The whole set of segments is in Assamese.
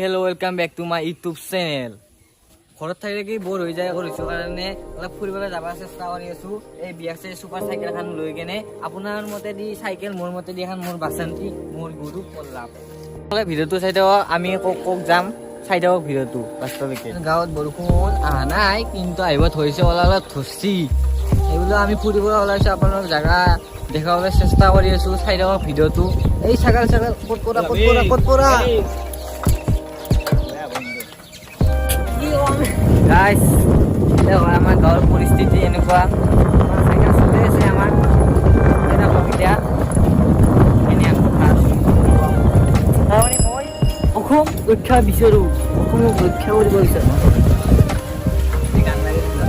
Hello' welcome back to my YouTube channel. ঘৰত থাকিলে কি বৰ হৈ যায় কৰিছোঁ কাৰণে অলপ ফুৰিবলৈ যাব চেষ্টা কৰি আছোঁ। এই BX ছুপাৰ চাইকেল এখন লৈ কেনে আপোনাৰ মতে দি চাইকেল, মোৰ মতে দি এখন মোৰ বাচন্তি, মোৰ গুৰু পল্লাপ। ভিডিঅ'টো চাই থাকক, আমি ক'ক যাম চাই থাকক ভিডিঅ'টো। বাস্তৱিকে গাঁৱত বৰষুণ অহা নাই, কিন্তু আহিব ধৰিছে, অলপ ধৰছি। এইবোলো আমি ফুৰিবলৈ ওলাইছোঁ, আপোনালোক জেগা দেখাবলৈ চেষ্টা কৰি আছোঁ। চাই থাকক ভিডিঅ'টো। এই ছাগাল ক'ত পৰা গাইজ, আমাৰ গাঁৱৰ পৰিস্থিতি এনেকুৱা। চাইকেল চলি আছে আমাৰ এতিয়া এনে তাৰমানে মই অসম ৰক্ষা বিচাৰোঁ, অসমক ৰক্ষা কৰিব বিচাৰোঁ। গান লাগিছিল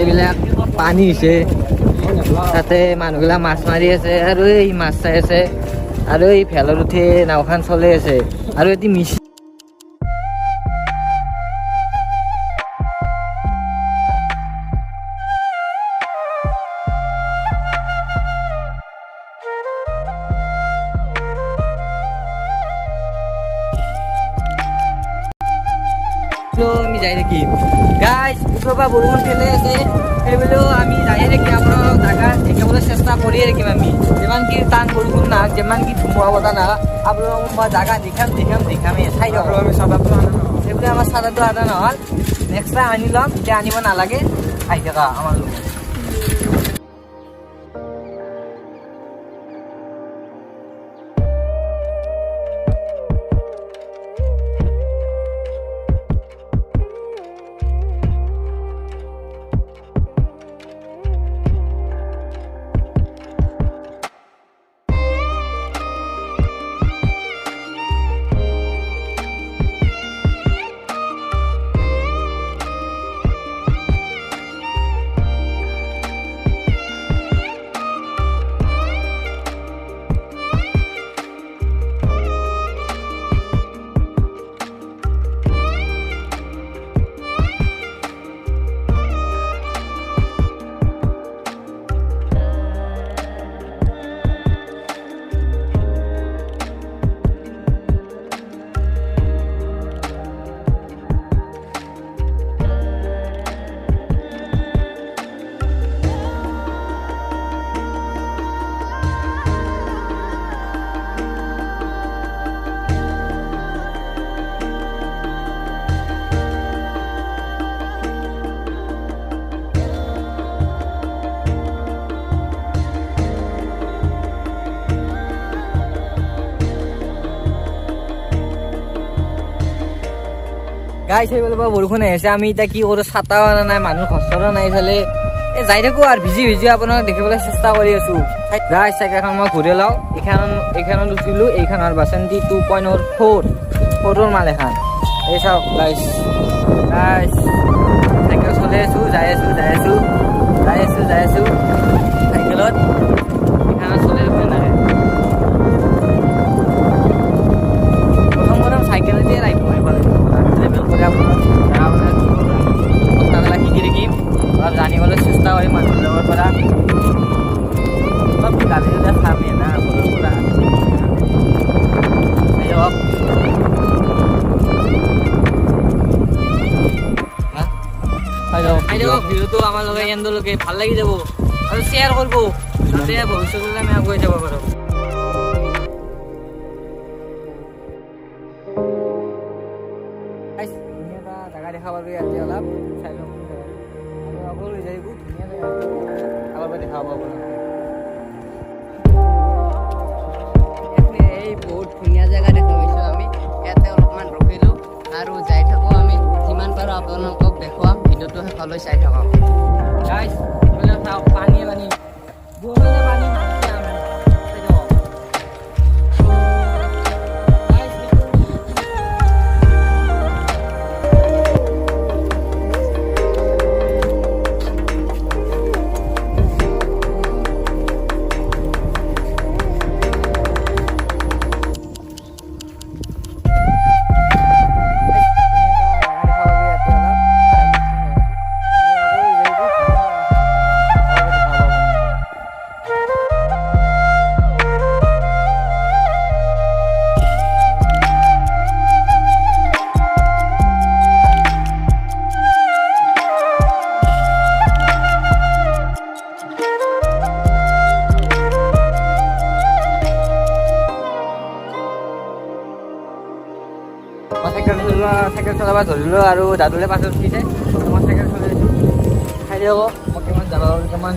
এইবিলাক পানী হৈছে, তাতে মানুহবিলাক মাছ মাৰি আছে আৰু এই মাছ চাই আছে, আৰু এই ভেলত উঠি নাওখন চলি আছে, আৰু এটি মিছ আমি যাই থাকি গাইজ ওপৰৰ পৰা বৰষুণ ফেলে আছে। সেইবুলিও আমি যাই থাকি আপোনালোক জাগা দেখাবলৈ চেষ্টা কৰিয়ে থাকিম। আমি যিমান কি টান বৰষুণ নাহক, যিমান কি ধুমুহা বতাহ নাহক, আপোনালোকক মই জাগা দেখামেই। চাই দিয়ক আমি চাদাটো আনা নহ'ল, সেইবুলি আমাৰ চাদাটো আনা নহ'ল, নেক্সট টাইম আনি ল'ম, এতিয়া আনিব নালাগে। আহি থাকা আমাৰ লগত। গাইজ সেইফালৰ পৰা বৰষুণ আহিছে, আমি এতিয়া কি কৰোঁ, ছাতাও অনা নাই, মানুহ খচৰো নাই। ইফালে এই যাই থাকোঁ আৰু ভিজি আপোনাক দেখিবলৈ চেষ্টা কৰি আছোঁ। গাইজ চাইকেলখন মই ঘূৰি লওঁ, এইখনত উঠিলোঁ, এইখনৰ বাচন্তি 2.4 মাল এখন। এই চাওক গাইজ চাইকেল চলাই আছোঁ, যাই আছোঁ চাইকেলত। এইখনত চলাই নালাগে, প্ৰথম চাইকেলতে ৰাইড কৰিব লাগিব। কথাবিলাক শিকি থাকিম, অলপ জানিবলৈ চেষ্টা কৰিম মানুহবিলাকৰ পৰা। অলপ গালি দিলে খামেই না ঘৰৰ পৰা। ভিডিঅ'টো আমাৰ লগে এণ্ডলৈকে ভাল লাগি যাব আৰু শ্বেয়াৰ কৰিব, যাতে ভৱিষ্যতলৈ আমি আগুৱাই যাব পাৰোঁ। জাগা দেখা পাবি ইয়াতে অলপ চাই লওক, আৰু লৈ যায় বহুত ধুনীয়া জেগা, আগৰ পৰা দেখা পাব। এই বহুত ধুনীয়া জেগা দেখা পাইছোঁ আমি, ইয়াতে অলপমান ৰখিলোঁ আৰু যাই থাকোঁ। আমি যিমান পাৰোঁ আপোনালোকক দেখুৱাম, ভিডিঅ'টো শেষলৈ চাই থাকক। গাইজ চাওক, পানী চলাব ধৰিলোঁ আৰু দাদুলে পাছত উঠিছে মই চাইকেল চলাই আছোঁ খাই দিয়ক মই কিমান যাব কিমান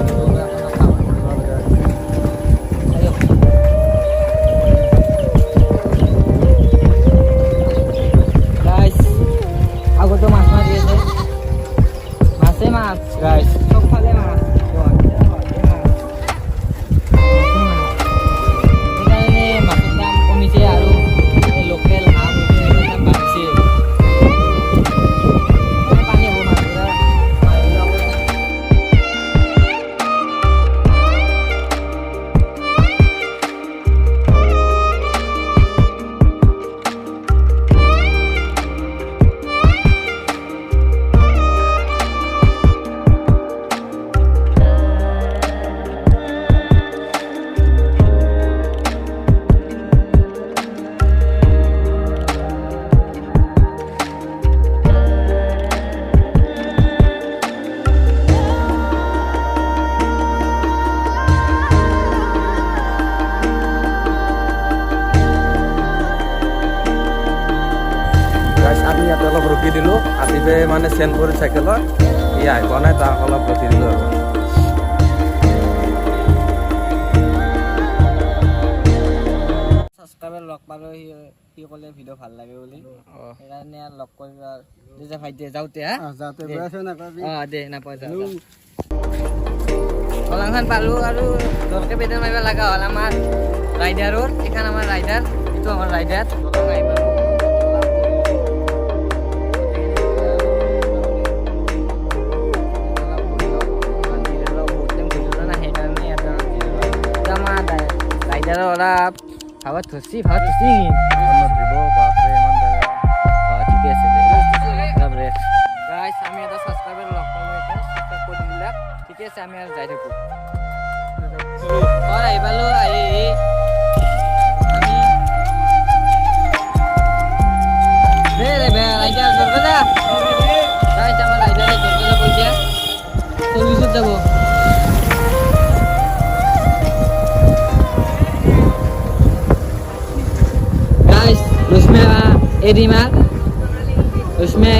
আগতো মাছ মাৰি আছে মাছে মাছ গাইছ চবফালে মাছ সেইকাৰণে মাছৰ দাম কমিছে আৰু লোকেল হাঁহ মুৰ্গীৰ দাম বাঢ়িছে পানী হ'ব মাছবিলাক আমি ইয়াতে অলপ ৰখি দিলোঁ আতিফে মানে চেঞ্জ কৰি চাইকেলত ই আহি পোৱা নাই তাক অলপ ৰখি দিলোঁ আৰু ছাবস্ক্ৰাইবাৰ লগ পালোঁ সি ক'লে ভিডিঅ' ভাল লাগে বুলি সেইকাৰণে লগ কৰিব যে ভাইটি যাওঁতে হা দে নাপাওঁ যাওঁ দলংখন পালোঁ আৰু জলকে পেডেল মাৰিব লগা হ'ল আমাৰ ৰাইডাৰৰ এইখন আমাৰ ৰাইডাৰ এইটো আমাৰ ৰাইডাৰ দলং আহিব অলপ ভাবত থচি নেকি দিব বাপৰে ইমান জেগা অঁ ঠিকে আছে দে বাপৰে গাইছ আমি এটা ছাবস্ক্ৰাইবাৰ লগ পালোঁ এতিয়া ছাবস্ক্ৰাইব কৰি দিলাক ঠিকে আছে আমি আৰু যাই থাকোঁ আহি পালোঁ আহি আমি ৰাইডাৰ দৰকাৰা গাইছ আমাৰ ৰাইডাৰে দৰকাৰা পইচা চল্লিছত যাব এৰিম ৰশ্মিয়া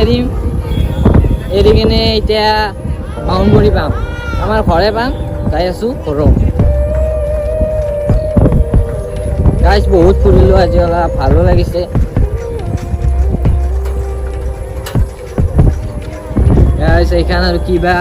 এৰি কিনে এতিয়া বাউনবৰী পাম আমাৰ ঘৰে পাম যাই আছোঁ ঘৰত গাইছ বহুত ফুৰিলোঁ আজি অলপ ভালো লাগিছে গাইছ এইখান আৰু কিবা